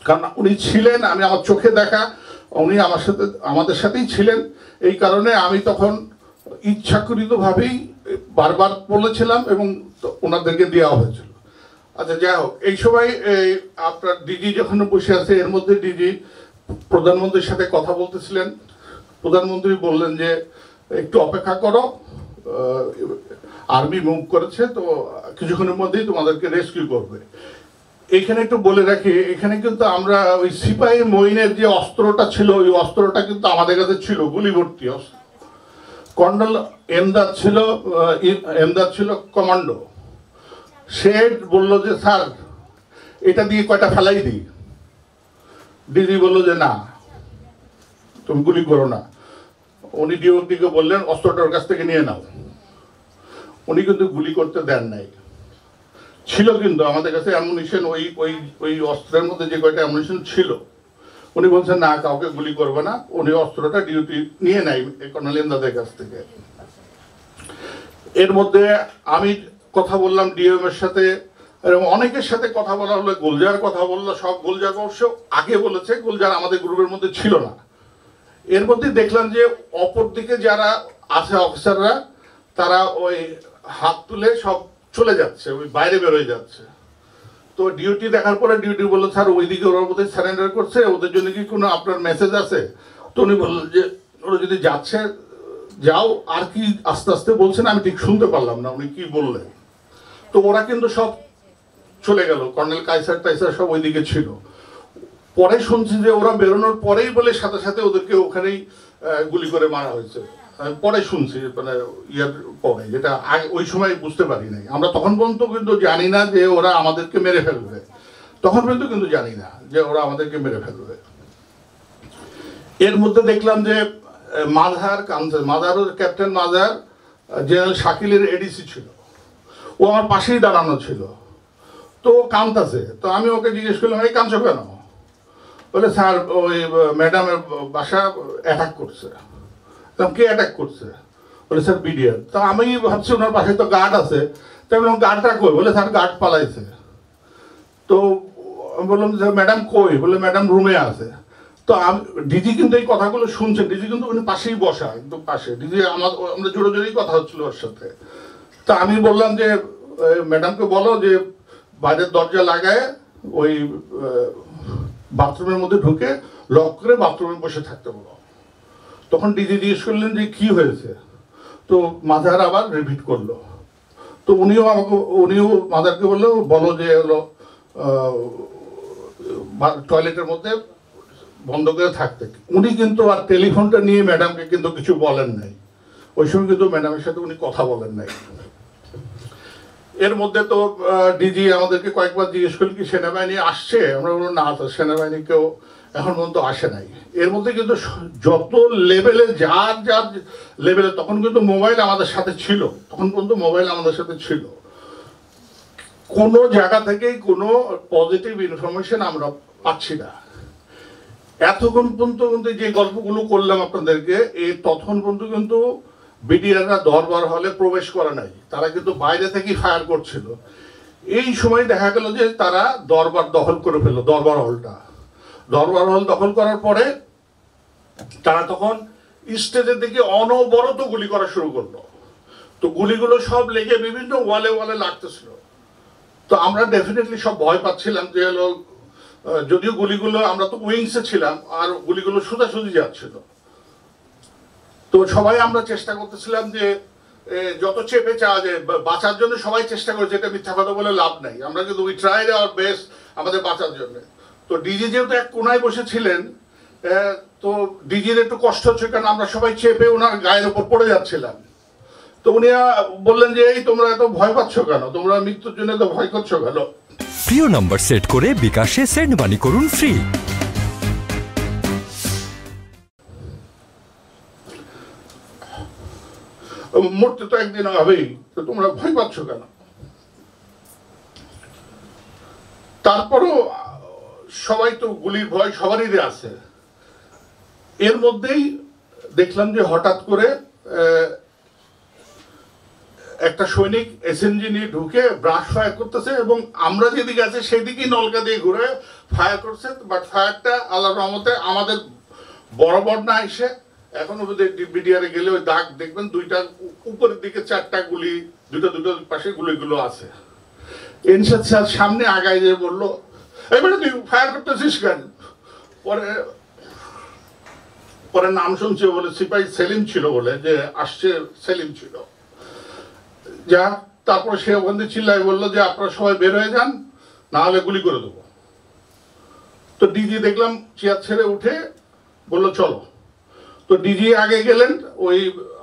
কারণ উনি ছিলেন, আমি আমার চোখে দেখা, উনি আমাদের সাথেই ছিলেন। এই কারণে আমি তখন ইচ্ছাকৃতভাবেই বারবার বলেছিলাম এবং ওনাদেরকে দেওয়া হয়েছিল। আচ্ছা, যাই হোক, এই সময় আপনার ডিজি যখন বসে আছে, এর মধ্যে ডিজি প্রধানমন্ত্রীর সাথে কথা বলতেছিলেন। প্রধানমন্ত্রী বললেন যে একটু অপেক্ষা করো, আর্মি মুভ করেছে, তো কিছুক্ষণের মধ্যেই তোমাদেরকে রেস্কিউ করবে। এখানে একটু বলে রাখি, এখানে কিন্তু আমরা ওই সিপাহী মঈনের যে অস্ত্রটা ছিল, ওই অস্ত্রটা কিন্তু আমাদের কাছে ছিল, গুলি ভর্তি অস্ত্র। কর্নেল এমদাদ ছিল কমান্ডো। সে বলল যে স্যার এটা দিয়ে কয়টা ফেলাই দিই। ডিজি বলল যে না, তুমি গুলি করো না। উনি ডিওটিকে বললেন অস্ত্রটা ওর কাছ থেকে নিয়ে নাও। উনি কিন্তু গুলি করতে দেন নাই। ছিল কিন্তু আমাদের কাছে অ্যামুনিশন, ওই অস্ত্রের মধ্যে যে কয়টা অ্যামুনিশন ছিল, উনি বলছেন না, কাউকে গুলি করবে না। উনি অস্ত্রটা ডিউটি নিয়ে নেয় কর্নেল এমদাদের কাছ থেকে। এর মধ্যে আমি কথা বললাম ডিএম এর সাথে, এবং অনেকের সাথে কথা বলা হলো। গুলজার কথা বললো, সব গুলজার অবশ্য আগে বলেছে, গুলজার আমাদের গ্রুপের মধ্যে ছিল না। এর মধ্যে দেখলাম যে অপর দিকে যারা আছে অফিসাররা, তারা ওই হাত তুলে সব চলে যাচ্ছে, ওই বাইরে বেরোয় যাচ্ছে। তো ডিউটি দেখার পরে ডিউটি বললো স্যার ওইদিকে ওরা বোধহয় সারেন্ডার করছে, ওদের জন্য কি কোনো আপনার মেসেজ আছে? তো উনি বললেন যে ওরা যদি যাচ্ছে যাও, আর কি আস্তে আস্তে বলছেন আমি ঠিক শুনতে পারলাম না উনি কি বললেন। তো ওরা কিন্তু সব চলে গেল, কর্নেল টাইসার সব ওইদিকে ছিল। পরে শুনছি যে ওরা বেরোনোর পরেই বলে সাথে সাথে ওদেরকে ওখানেই গুলি করে মারা হয়েছে। পরে শুনছি, মানে ইয়ার পরে, যেটা ওই সময় বুঝতে পারি নাই। আমরা তখন পর্যন্ত কিন্তু জানি না যে ওরা আমাদেরকে মেরে ফেলবে, তখন পর্যন্ত কিন্তু জানি না যে ওরা আমাদেরকে মেরে ফেলবে। এর মধ্যে দেখলাম যে মাজার ক্যাপ্টেন মাজার জেনারেল শাকিলের এডিসি ছিল, ও আমার পাশেই দাঁড়ানো ছিল। তো ও কাঁদতেছে, তো আমি ওকে জিজ্ঞেস করলাম এই কাঁদছো কেন? বলে স্যার ওই ম্যাডামের বাসা অ্যাটাক করছে। কে অ্যাটাক করছে? বলে স্যার বিডিআর। তো আমি ভাবছি ওনার পাশে তো গার্ড আছে, তাই বললাম গার্ডটা কই? বলে স্যার গার্ড পালাইছে। তো বললাম যে ম্যাডাম কই? বলে ম্যাডাম রুমে আছে। তো ডিজি কিন্তু এই কথাগুলো শুনছেন, ডিজি কিন্তু উনি পাশেই বসা, একদম পাশে। ডিজি আমরা জোরে জোরেই কথা হচ্ছিল ওর সাথে। তা আমি বললাম যে ম্যাডামকে বলো যে বাইরের দরজা লাগায় ওই বাথরুমের মধ্যে ঢুকে লক করে বাথরুমে বসে থাকতে বলো। তখন ডিজি জিজ্ঞেস করলেন যে কি হয়েছে? তো মাজার আবার রিপিট করলো। তো উনিও মাদারকে বলো যে হলো টয়লেটের মধ্যে বন্ধ করে থাকতে। উনি কিন্তু আর টেলিফোনটা নিয়ে ম্যাডামকে কিন্তু কিছু বলেন নাই, ওই সময় কিন্তু ম্যাডামের সাথে উনি কথা বলেন নাই। এর মধ্যে তো ডিজি আমাদেরকে কয়েকবার জিজ্ঞেস করলেন কি সেনাবাহিনী আসছে? আমরা বললাম না, সেনাবাহিনী কেউ এখন পর্যন্ত আসে নাই। এর মধ্যে কিন্তু যত লেভেলে যার লেভেলে, তখন কিন্তু মোবাইল আমাদের সাথে ছিল, তখন পর্যন্ত মোবাইল আমাদের সাথে ছিল। কোনো জায়গা থেকেই কোনো পজিটিভ ইনফরমেশন আমরা পাচ্ছি না। এতক্ষণ পর্যন্ত যে গল্পগুলো করলাম আপনাদেরকে, এই তখন পর্যন্ত কিন্তু বিডিআররা দরবার হলে প্রবেশ করে নাই, তারা কিন্তু বাইরে থেকেই ফায়ার করছিল। এই সময় দেখা গেল যে তারা দরবার দখল করে ফেললো, দরবার হল দখল করার পরে তারা তখন স্টেজের দিকে অনবরত গুলি করা শুরু করলো। তো গুলিগুলো সব লেগে বিভিন্ন ওয়ালে লাগতেছিল। তো আমরা ডেফিনেটলি সব ভয় পাচ্ছিলাম যে হলো, যদিও গুলিগুলো, আমরা তো উইংসে ছিলাম, আর গুলিগুলো সোজাসুজি যাচ্ছিল। তো সবাই আমরা চেষ্টা করতেছিলাম যে যত চেপে চাওয়া যায় বাঁচার জন্য, সবাই চেষ্টা করেছে, এটা মিথ্যা কথা বলে লাভ নাই, আমরা কিন্তু উই ট্রাইড আওয়ার বেস্ট আমাদের বাঁচার জন্য। তো ডিজি যেহেতু এক কোনায় বসেছিলেন, তো ডিজির একটু কষ্ট হচ্ছে, কারণ আমরা সবাই চেপে ওনার গায়ের উপর পড়ে যাচ্ছিলাম। তো উনি বললেন যে এই তোমরা এত ভয় পাচ্ছ কেন, তোমরা মৃত্যুর জন্য এত ভয় করছো কেন? প্রিয় নাম্বার সেট করে বিকাশে সেন্ড মানি করুন ফ্রি। মরতে তো একদিন হবেই, তো তোমরা ভয় পাচ্ছ কেন? তারপরও সবাই তো গুলির ভয় সবারই আছে। এর মধ্যেই দেখলাম যে হঠাৎ করে একটা সৈনিক এসএমজি নিয়ে ঢুকে ব্রাশ ফায়ার করতেছে এবং আমরা যেদিকে আছে সেদিকেই নলকা দিয়ে ঘুরে ফায়ার করছে, বাট ফায়ারটা আল্লাহর রহমতে আমাদের বরাবর না এসে এখনো বিডিআরে গেলে ওই দাগ দেখবেন দুইটা উপরের দিকে 4টা গুলি, দুটো পাশে গুলিগুলো আছে। এনসাদ স্যার সামনে আগায় যে বললো এবারে তুই ফায়ার করতেছিস কেন? পরে নাম শুনছে বলে সিপাহী সেলিম ছিল বলে যে আসছে, সেলিম ছিল যা। তারপর সে ওখান থেকে চিল্লাই বললো যে আপনারা সবাই বের হয়ে যান, না হলে গুলি করে দেবো। তো ডিজি দেখলাম চেয়ার ছেড়ে উঠে বললো চলো। তো ডিজি আগে গেলেন, ওই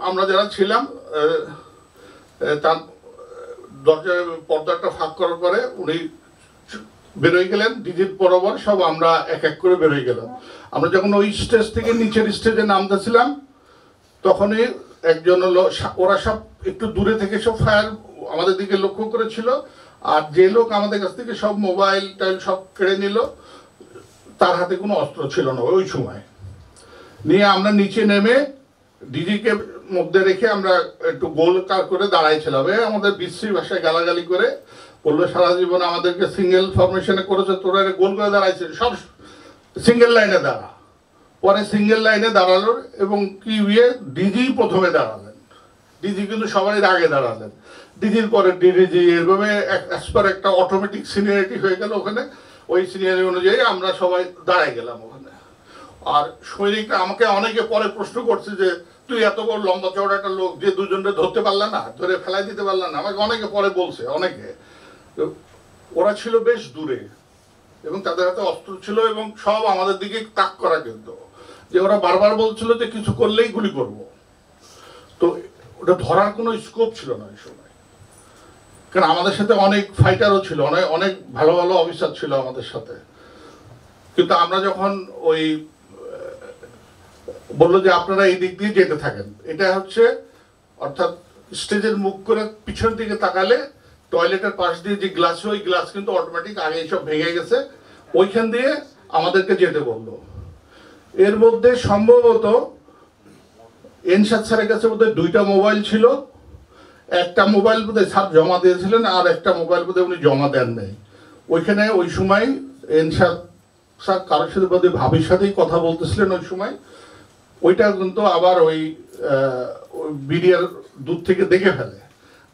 আমরা যারা ছিলাম তার দরজায় পর্দাটা ফাঁক করার পরে উনি বেরোয় গেলেন ডিজির বরাবর, সব আমরা এক এক করে বেরোয় গেলাম। আমরা যখন ওই স্টেজ থেকে নিচের স্টেজে নামতেছিলাম তখনই একজন হলো, ওরা সব একটু দূরে থেকে সব ফায়ার আমাদের দিকে লক্ষ্য করেছিল, আর যে লোক আমাদের কাছ থেকে সব মোবাইল টাইল সব কেড়ে নিল তার হাতে কোনো অস্ত্র ছিল না ওই সময়। নিয়ে আমরা নিচে নেমে ডিজিকে মধ্যে রেখে আমরা একটু গোল কার করে দাঁড়াইছিলাম। আমাদের বিশ্রী ভাষায় গালাগালি করে বললো সারা জীবন আমাদেরকে সিঙ্গেল ফরমেশনে করেছে, তোরা গোল করে দাঁড়াইছে, সব সিঙ্গেল লাইনে দাঁড়া। পরে সিঙ্গেল লাইনে দাঁড়ালো এবং কি ডিজি প্রথমে দাঁড়ালেন, ডিজি কিন্তু সবাই আগে দাঁড়ালেন, ডিজির পরে ডিজি, এভাবে একটা অটোমেটিক সিনিয়রিটি হয়ে গেল ওখানে। ওই সিনিয়রিটি অনুযায়ী আমরা সবাই দাঁড়াই গেলাম ওখানে। আর সৈনিকরা আমাকে অনেকে পরে প্রশ্ন করছে যে তুই এত বড় লম্বা চওড়া একটা লোক যে দুজনকে ধরতে পারলা না, ধরে ফেলাই দিতে পারলা না, আমাকে অনেকে পরে বলছে। অনেকে ওরা ছিল বেশ দূরে এবং তাদের হাতে অস্ত্র ছিল এবং সব আমাদের দিকে তাক করা, কিন্তু যে ওরা বারবার বলছিল যে কিছু করলেই গুলি করব। তো ওটা ধরার কোনো স্কোপ ছিল না ওই সময়, কারণ আমাদের সাথে অনেক ফাইটারও ছিল, অনেক ভালো ভালো অফিসার ছিল আমাদের সাথে। কিন্তু আমরা যখন ওই বললো যে আপনারা এই দিক দিয়ে যেতে থাকেন, এটা হচ্ছে অর্থাৎ স্টেজের মুখ করে পিছন দিকে তাকালে টয়লেটের পাশ দিয়ে যে গ্লাস, ওই গ্লাস কিন্তু অটোমেটিক আগে সব ভেঙে গেছে, ওইখান দিয়ে আমাদেরকে যেতে বললো। এর মধ্যে সম্ভবত এনসাদ স্যারের কাছে বোধহয় 2টা মোবাইল ছিল, একটা মোবাইল বোধহয় স্যার জমা দিয়েছিলেন আর একটা মোবাইল বোধহয় উনি জমা দেন নাই। ওইখানে ওই সময় এনসাদ স্যার কারোর সাথে বোধহয় ভাবির সাথেই কথা বলতেছিলেন ওই সময়। ওইটা কিন্তু আবার ওই বিডিআর দূর থেকে দেখে ফেলে,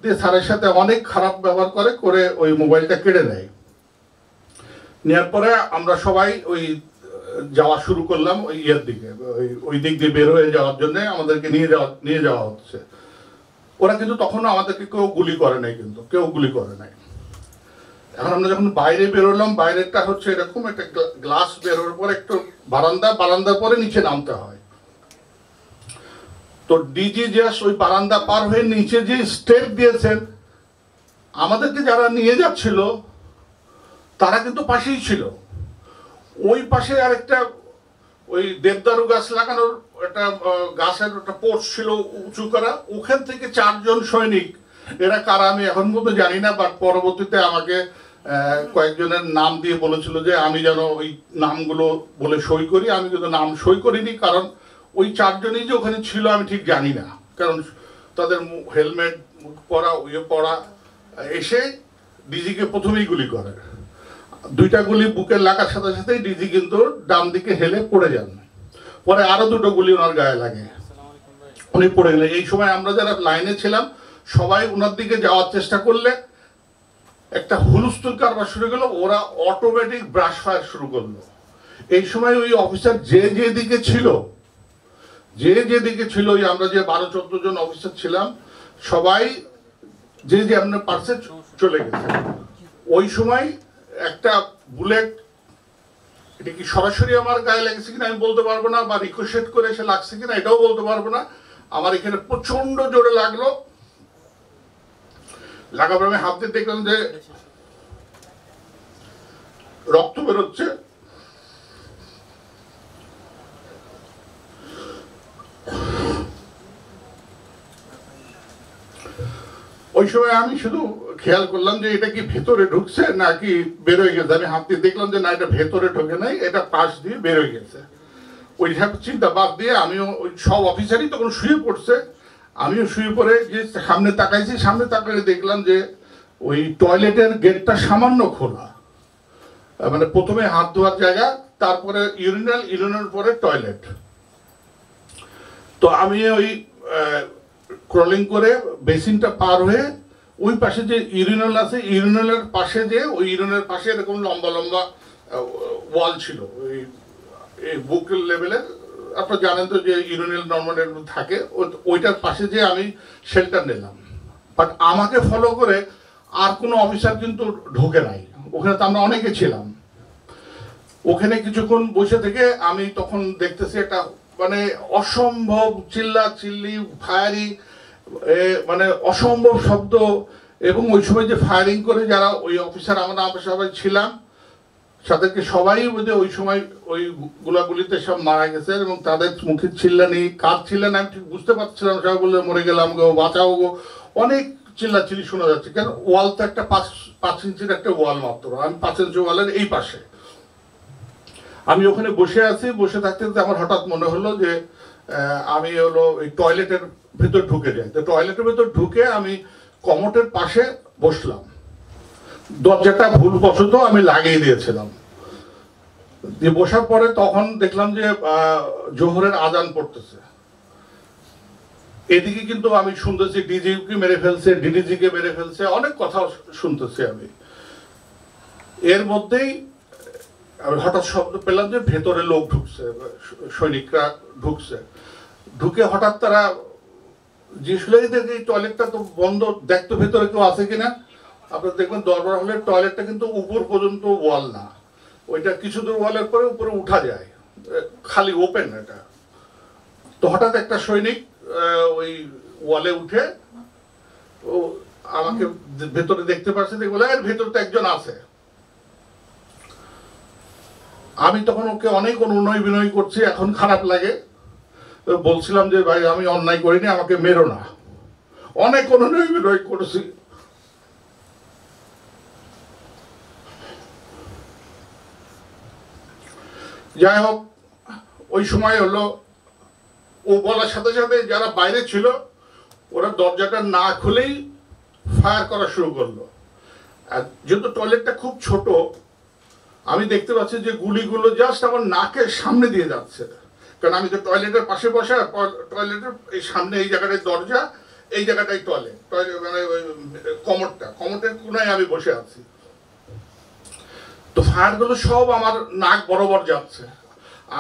দিয়ে স্যারের সাথে অনেক খারাপ ব্যবহার করে ওই মোবাইলটা কেড়ে নেয়। নেওয়ার পরে আমরা সবাই ওই যাওয়া শুরু করলাম ওই ইয়ের দিকে, ওই দিক দিয়ে বের হয়ে যাওয়ার জন্য আমাদেরকে নিয়ে যাওয়া হচ্ছে। ওরা কিন্তু তখনও আমাদেরকে কেউ গুলি করে নাই, কিন্তু কেউ গুলি করে নাই। এখন আমরা যখন বাইরে বেরোলাম, বাইরেটা হচ্ছে এরকম একটা গ্লাস বেরোর পর একটু বারান্দার পরে নিচে নামতে হয়। তো ডিজি জাস্ট ওই বারান্দা পার হয়ে নিচে যে স্টেপ দিয়েছেন, আমাদেরকে যারা নিয়ে যাচ্ছিল তারা কিন্তু পাশেই ছিল। ওই পাশে আরেকটা ওই দেবদারু গাছ লাগানোর একটা গাছের একটা পোস্ট ছিল উঁচু করা, ওখান থেকে 4 জন সৈনিক, এরা কারা আমি এখন পর্যন্ত জানি না, বাট পরবর্তীতে আমাকে কয়েকজনের নাম দিয়ে বলেছিল যে আমি যেন ওই নামগুলো বলে সই করি। আমি কিন্তু নাম সই করিনি, কারণ ওই 4 জনই যে ওখানে ছিল আমি ঠিক জানি না, কারণ তাদের হেলমেট পরা পরা এসে ডিজিকে প্রথমেই গুলি করে। 2টা গুলি বুকের লাগার সাথে সাথেই ডিজি কিন্তু ডান দিকে হেলে পড়ে যান। পরে আরো 2টো গুলি ওনার গায়ে লাগে, উনি পড়ে গেলেন। এই সময় আমরা যারা লাইনে ছিলাম সবাই ওনার দিকে যাওয়ার চেষ্টা করলে একটা হুলস্থুল কারবার শুরু গেল, ওরা অটোমেটিক ব্রাশ ফায়ার শুরু করলো। এই সময় ওই অফিসার যে দিকে ছিল, ওই আমরা যে 12-14 জন অফিসার ছিলাম সবাই যে আপনার পার্সে চলে গেছে। ওই সময় একটা বুলেট, এটা কি সরাসরি আমার গায়ে লেগেছে কিনা আমি বলতে পারবো না, বা রিকোশেট করে এসে লাগছে কিনা এটাও বলতে পারবো না। আমার এখানে প্রচন্ড জোরে লাগলো, লাগার পর আমি হাত দিয়ে দেখলাম যে রক্ত বেরোচ্ছে। ওই সময় আমি শুধু খেয়াল করলাম যে এটা কি ভেতরে ঢুকছে নাকি বেরোয় গেছে। আমি হাত দিয়ে দেখলাম যে না, এটা ভেতরে ঢোকে নাই, এটা পাশ দিয়ে বেরোয় গেছে। ওই চিন্তা বাদ দিয়ে আমি ওই সব অফিসারই তখন শুয়ে পড়ছে, আমিও শুয়ে পড়ে যে সামনে তাকাইছি, সামনে তাকালে দেখলাম যে ওই টয়লেটের গেটটা সামান্য খোলা, মানে প্রথমে হাত ধোয়ার জায়গা, তারপরে ইউরিনাল পরে টয়লেট। তো আমি ওই ক্রলিং করে বেসিনটা পার হয়ে ওই পাশে যে ইউরিনাল আছে, ইউরিনালের পাশে যে ওই ইউরিনালের পাশে এরকম লম্বা লম্বা ওয়াল ছিল, ওই বুক লেভেলের, আপনারা জানেন তো যে ইউরিনাল নর্মাল থাকে, ওইটার পাশে যে আমি শেল্টার নিলাম। বাট আমাকে ফলো করে আর কোনো অফিসার কিন্তু ঢোকে নাই, ওখানে তো আমরা অনেকে ছিলাম। ওখানে কিছুক্ষণ বসে থেকে আমি তখন দেখতেছি একটা মানে অসম্ভব চিল্লি ফায়ারিং, মানে অসম্ভব শব্দ, এবং ওই সময় যে ফায়ারিং করে যারা ওই অফিসার, আমরা সবাই ছিলাম, তাদেরকে সবাই বোধহয় ওই সময় ওই গোলাগুলিতে সব মারা গেছে, এবং তাদের মুখে চিল্লানি, কার চিল্লানি আমি ঠিক বুঝতে পারছিলাম, সবাই বললে মরে গেলাম গো, বাঁচাও গো, অনেক চিল্লাচিল্লি শোনা যাচ্ছে। কেন ওয়াল তো একটা 5 ইঞ্চির একটা ওয়াল মাত্র, আমি 5 ইঞ্চি ওয়ালের এই পাশে আমি ওখানে বসে আছি। বসে থাকতে আমার হঠাৎ মনে হলো যে আমি হলো ওই টয়লেটের ভেতর ঢুকে যাই। তো টয়লেটের ভেতর ঢুকে আমি কমোটের পাশে বসলাম, দরজাটা ভুলবশত আমি লাগিয়ে দিয়েছিলাম। দিয়ে বসার পরে তখন দেখলাম যে জোহরের আজান পড়তেছে। এদিকে কিন্তু আমি শুনতেছি ডিজিকে মেরে ফেলছে, ডিডিজিকে মেরে ফেলছে, অনেক কথা শুনতেছি আমি। এর মধ্যেই আমি হঠাৎ শব্দ পেলাম যে ভেতরে লোক ঢুকছে, সৈনিকরা ঢুকছে। ঢুকে হঠাৎ তারা জিজ্ঞেস এই টয়লেটটা তো বন্ধ, দেখতো ভেতরে কেউ আছে কিনা। আপনারা দেখবেন দরবার হলের টয়লেটটা কিন্তু উপর পর্যন্ত ওয়াল না, ওইটা কিছু দূর ওয়ালের পরে উপরে উঠা যায়, খালি ওপেন এটা। তো হঠাৎ একটা সৈনিক ওই ওয়ালে উঠে ও আমাকে ভেতরে দেখতে পাচ্ছে, দেখে বলে এর ভেতরে তো একজন আছে। আমি তখন ওকে অনেক অনুনয় বিনয় করছি, এখন খারাপ লাগে, বলছিলাম যে ভাই আমি অন্যায় করিনি, আমাকে মেরো না, অনেক অনুনয় বিনয় করছি। যাই হোক, ওই সময় হলো ও বলার সাথে সাথে যারা বাইরে ছিল ওরা দরজাটা না খুলেই ফায়ার করা শুরু করলো। আর যেহেতু টয়লেটটা খুব ছোট, আমি দেখতে পাচ্ছি যে গুলিগুলো জাস্ট আমার নাকের সামনে দিয়ে যাচ্ছে, কারণ আমি তো টয়লেটের পাশে বসা, টয়লেটের এই সামনে এই জায়গাটায় দরজা, এই জায়গাটায় টয়লেট, মানে কমোটের কোনায় আমি বসে আছি। তো ফায়ারগুলো সব আমার নাক বরাবর যাচ্ছে।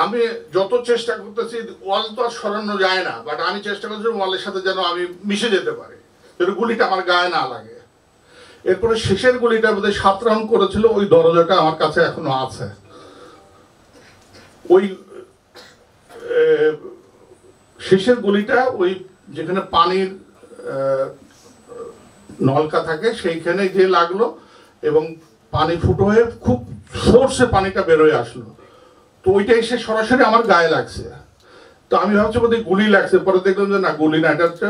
আমি যত চেষ্টা করতেছি, ওয়াল তো আর সরানো যায় না, বাট আমি চেষ্টা করছি ওয়ালের সাথে যেন আমি মিশে যেতে পারি, যেন গুলিটা আমার গায়ে না লাগে। এরপরে শেষের গুলিটা বোধহয় 7 রাউন্ড করেছিল, ওই দরজাটা আমার কাছে এখনো আছে। ওই শেষের গুলিটা ওই যেখানে পানির নলকা থাকে সেইখানে যে লাগলো, এবং পানি ফুটো হয়ে খুব ফোর্সে পানিটা বেরোয় আসলো। তো ওইটা এসে সরাসরি আমার গায়ে লাগছে। তো আমি ভাবছি বোধহয় গুলি লাগছে, পরে দেখলাম যে না, গুলি না, এটা হচ্ছে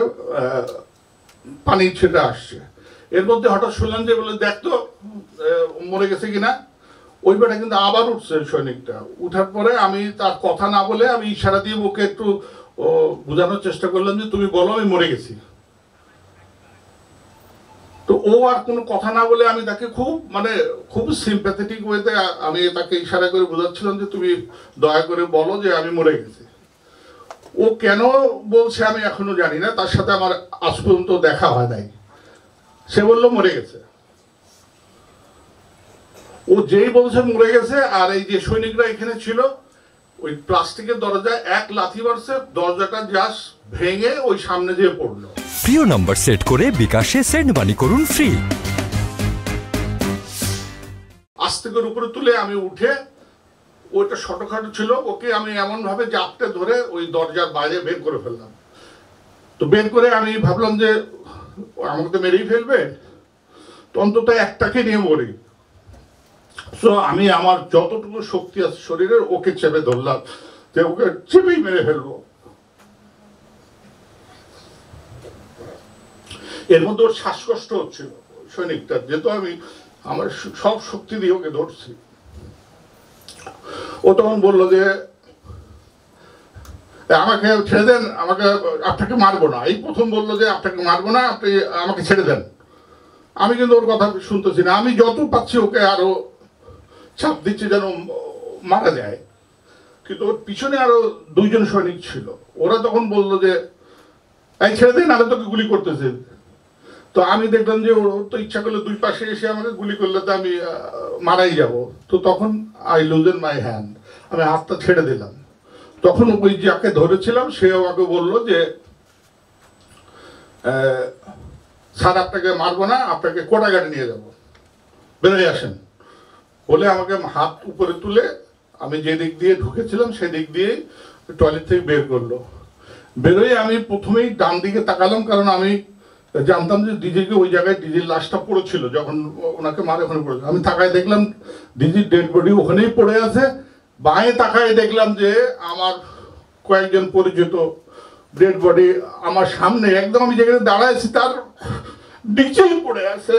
পানি ছেটে আসছে। এর মধ্যে হঠাৎ শুনলাম যে বলে দেখতো মরে গেছে কিনা। ওই বেটা কিন্তু আবার উঠছে সৈনিকটা। উঠার পরে আমি তার কথা না বলে আমি ইশারা দিয়ে ওকে একটু বোঝানোর চেষ্টা করলাম যে তুমি বলো আমি মরে গেছি। তো ও আর কোনো কথা না বলে আমি তাকে খুব সিম্প্যাথেটিক ওয়েতে আমি তাকে ইশারা করে বোঝাচ্ছিলাম যে তুমি দয়া করে বলো যে আমি মরে গেছি। ও কেন বলছে আমি এখনো জানি না, তার সাথে আমার আজ পর্যন্ত দেখা হয় নাই। সে বললো মরে গেছে। ও যেই বলছে মরে গেছে, আর এই যে সৈনিকরা এখানে ছিল, ওই প্লাস্টিকের দরজায় এক লাথি মারছে, দরজাটা জাস্ট ভেঙে ওই সামনে যেয়ে পড়লো। প্রিয় নাম্বার সেট করে বিকাশে সেন্ড মানি করুন ফ্রি। আস্তে করে উপরে তুলে আমি উঠে, ওইটা ছোটখাটো ছিল, ওকে আমি এমন ভাবে জাপটে ধরে ওই দরজার বাইরে বের করে ফেললাম। তো বের করে আমি ভাবলাম যে আমাকে তো মেরেই ফেলবে, তো অন্তত একটাকে নিয়ে মরি। তো আমি আমার যতটুকু শক্তি আছে শরীরের, ওকে চেপে ধরলাম যে ওকে চেপেই মেরে ফেলবো। এর মধ্যে ওর শ্বাসকষ্ট হচ্ছিল সৈনিকটার, যেহেতু আমি আমার সব শক্তি দিয়ে ওকে ধরছি। ও তখন বললো যে আমাকে ছেড়ে দেন, আপনাকে মারবো না, এই প্রথম বললো যে আপনাকে মারবো না, আপনি আমাকে ছেড়ে দেন। আমি কিন্তু ওর কথা শুনতেছি না, আমি যত পাচ্ছি ওকে আরো চাপ দিচ্ছি যেন মারা যায়। কিন্তু ওর পিছনে আরো 2 জন সৈনিক ছিল, ওরা তখন বললো যে এই ছেড়ে দেন, আরো তোকে গুলি করতেছে। তো আমি দেখলাম যে ওর তো ইচ্ছা করলে 2 পাশে এসে আমাকে গুলি করলে তো আমি মারাই যাব। তো তখন আই লুজেন মাই হ্যান্ড, আমি হাতটা ছেড়ে দিলাম। তখন ওই যাকে ধরেছিলাম সে আমাকে বললো যে স্যার আপনাকে মারবো না, আপনাকে কোটাঘাটে নিয়ে যাব, বেরোয় আসেন বলে আমাকে হাত উপরে তুলে আমি যে দিক দিয়ে ঢুকেছিলাম সেদিক দিয়ে টয়লেট থেকে বের করলো। বেরোয় আমি প্রথমেই ডান দিকে তাকালাম, কারণ আমি জানতাম যে ডিজিকে ওই জায়গায় ডিজির লাশটা পড়েছিল, যখন ওনাকে মারে ওখানে পড়েছিল। আমি তাকায় দেখলাম ডিজির ডেড বডি ওখানেই পড়ে আছে। বাঁয়ে তাকায় দেখলাম যে আমার কয়েকজন পরিচিত ডেড বডি আমার সামনে, একদম আমি যেখানে দাঁড়াইছি তার নিচেই পড়ে আছে।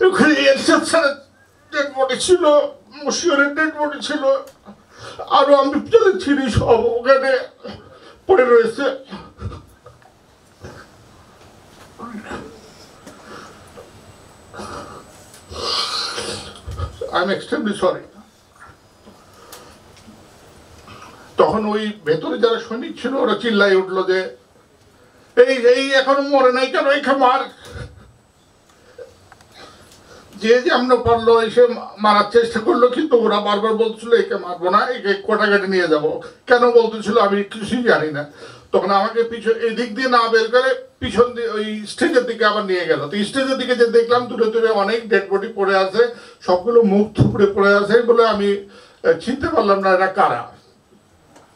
ওখানে এরশাদ স্যারের ডেড বডি ছিল, মশিউরের ডেড বডি ছিল, আরো আমি ছিঁড়ি সব ওখানে পড়ে রয়েছে। I'm extremely sorry. তখন ওই ভেতরে যারা সৈনিক ছিল ওরা চিল্লাই উঠলো যে এই এখনো মরে নাই কেন, এই খামার যে আমরা পারলো এসে মারার চেষ্টা করলো, কিন্তু ওরা বারবার বলছিল একে মারবো না, একে কোটাঘাটে নিয়ে যাব। কেন বলতেছিল আমি কিছুই জানি না। তখন আমাকে পিছন এই দিক দিয়ে না বের করে পিছন দিয়ে ওই স্টেজের দিকে আবার নিয়ে গেল। তো স্টেজের দিকে যে দেখলাম দূরে দূরে অনেক ডেড বডি পড়ে আছে, সবগুলো মুখ থুপড়ে পড়ে আছে বলে আমি চিনতে পারলাম না এরা কারা।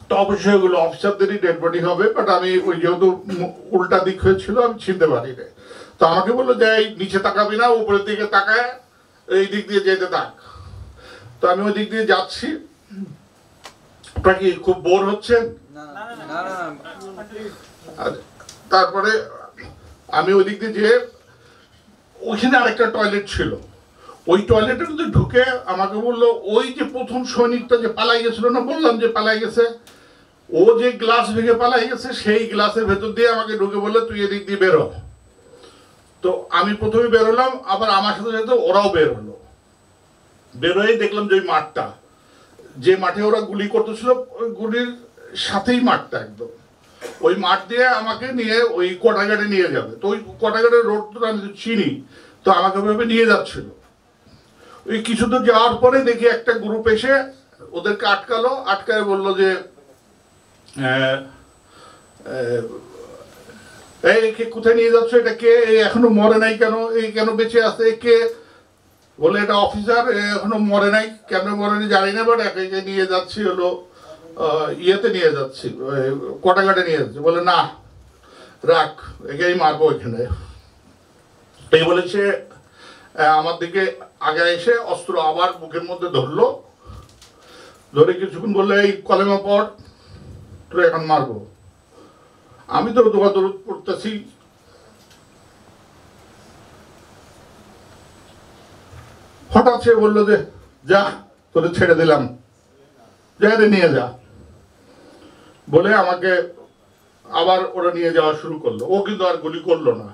তো অবশ্যই ওগুলো অফিসারদেরই ডেড বডি হবে, বাট আমি ওই যেহেতু উল্টা দিক হয়েছিল আমি চিনতে পারি না। তো আমাকে বললো যে এই নিচে তাকাবি না, উপরের দিকে তাকায় এই দিক দিয়ে যেতে থাক। তো আমি ওই দিক দিয়ে যাচ্ছি। আপনার কি খুব বোর হচ্ছেন? তারপরে আমি ওই দিক দিয়ে যে ওইখানে আরেকটা টয়লেট ছিল, ওই টয়লেটের মধ্যে ঢুকে আমাকে বললো ওই যে প্রথম সৈনিকটা যে পালাই গেছিল না, বললাম যে পালাই গেছে, ও যে গ্লাস ভেঙে পালাই গেছে সেই গ্লাসের ভেতর দিয়ে আমাকে ঢুকে বললো তুই এদিক দিয়ে বেরো। তো আমি প্রথমে বেরোলাম, আবার আমার সাথে সাথে ওরাও বের হলো। বেরোয় দেখলাম যে ওই মাঠটা, যে মাঠে ওরা গুলি করতেছিল ওই গুলির সাথেই মাঠটা একদম, ওই মাঠ দিয়ে আমাকে নিয়ে ওই কোটাঘাটে নিয়ে যাবে। তো ওই কোটাঘাটের রোডটা আমি চিনি, তো আমাকে ওইভাবে নিয়ে যাচ্ছিল। ওই কিছু দূর যাওয়ার পরে দেখি একটা গ্রুপ এসে ওদেরকে আটকালো, আটকায় বললো যে এই কোথায় নিয়ে যাচ্ছ, এটা কে, এখনো মরে নাই কেন, এই কেন বেঁচে আছে কে? বলে এটা অফিসার, এখনো মরে নাই, কেন মরে নাই জানি না, বাট একে নিয়ে যাচ্ছি হলো ইয়েতে নিয়ে যাচ্ছি, কোটাঘাটে নিয়ে যাচ্ছি। বলে না রাখ, একেই মারবো এখানে। এই বলেছে আমার দিকে আগে এসে অস্ত্র আবার বুকের মধ্যে ধরলো, ধরে কিছুক্ষণ বললে এই কলেমা পড়, তোর এখন মারবো। আমি তো দৌড় পড়তেছি, হঠাৎ সে বললো যে যা তোরে ছেড়ে দিলাম, যা রে নিয়ে যা, বলে আমাকে আবার ওরা নিয়ে যাওয়া শুরু করলো। ও কিন্তু আর গুলি করলো না,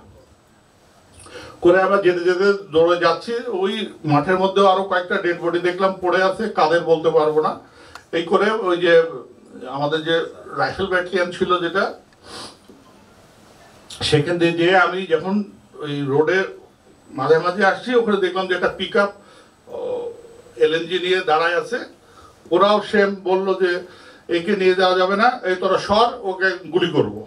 করে আমরা যেতে যেতে দৌড়ে যাচ্ছি। ওই মাঠের মধ্যে আরো কয়েকটা ডেড বডি দেখলাম পড়ে আছে, কাদের বলতে পারবো না। এই করে ওই যে আমাদের যে রাইফেল ব্যাটালিয়ন ছিল যেটা, সেখান দিয়ে যেয়ে আমি যখন ওই রোডের মাঝে আসছি, ওখানে দেখলাম যে একটা পিক আপ এলএনজি নিয়ে দাঁড়ায় আছে। ওরাও সেম বললো যে একে নিয়ে যাওয়া যাবে না, এই তোরা সর, ওকে গুলি করবো।